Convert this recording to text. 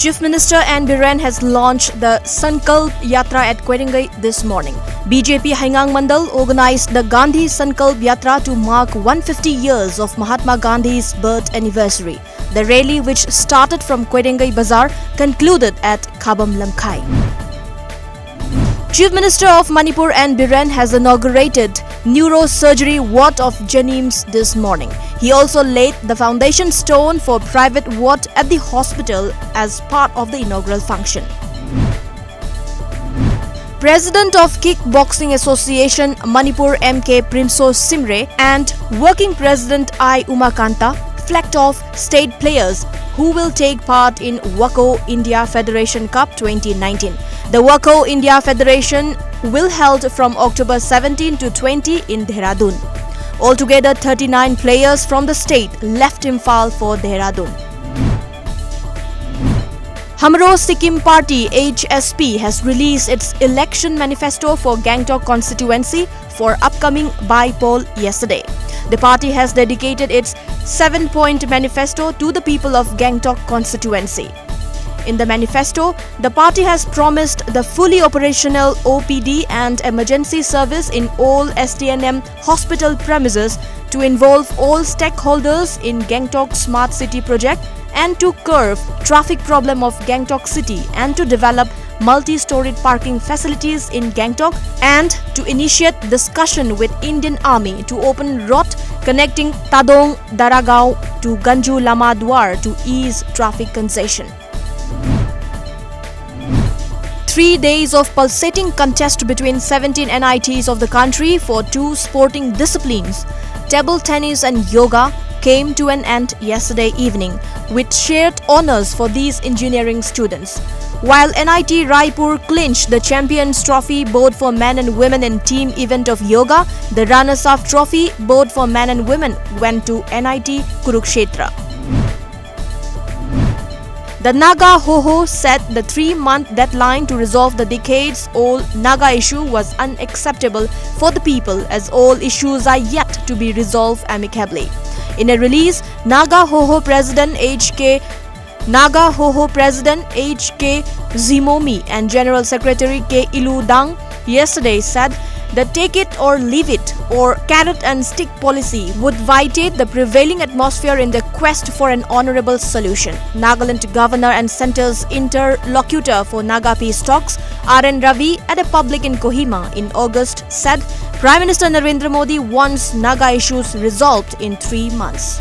Chief Minister An Biren has launched the Sankalp Yatra at Queringai this morning. BJP Haingang Mandal organized the Gandhi Sankalp Yatra to mark 150 years of Mahatma Gandhi's birth anniversary. The rally, which started from Queringai Bazaar, concluded at Khabam Lamkhai. Chief Minister of Manipur An Biren has inaugurated neurosurgery ward of Janims this morning. He also laid the foundation stone for private ward at the hospital as part of the inaugural function. President of Kickboxing Association Manipur MK Primso Simre and Working President I Umakanta flagged off state players who will take part in WACO India Federation Cup 2019. The WACO India Federation will held from October 17 to 20 in Dehradun. Altogether, 39 players from the state left Imphal for Dehradun. Hamro Sikkim Party HSP has released its election manifesto for Gangtok constituency for upcoming by-poll yesterday. The party has dedicated its 7-point manifesto to the people of Gangtok constituency. In the manifesto, the party has promised the fully operational OPD and emergency service in all STNM hospital premises to involve all stakeholders in Gangtok Smart City project and to curb traffic problem of Gangtok city and to develop multi-storied parking facilities in Gangtok and to initiate discussion with Indian Army to open road connecting Tadong Daragao to Ganju Lama Dwar to ease traffic congestion. 3 days of pulsating contest between 17 NITs of the country for 2 sporting disciplines, table tennis and yoga, came to an end yesterday evening with shared honors for these engineering students. While NIT Raipur clinched the Champions Trophy both for men and women in team event of yoga, the runners-up trophy both for men and women went to NIT Kurukshetra. The Naga Ho-Ho said the 3-month deadline to resolve the decades-old Naga issue was unacceptable for the people as all issues are yet to be resolved amicably. In a release, Naga Ho-Ho President H.K. Zimomi and General Secretary K. Ilu Dang yesterday said the take it or leave it or carrot and stick policy would vitiate the prevailing atmosphere in the quest for an honorable solution. Nagaland Governor and Centre's interlocutor for Naga peace talks, R.N. Ravi, at a public in Kohima in August said Prime Minister Narendra Modi wants Naga issues resolved in 3 months.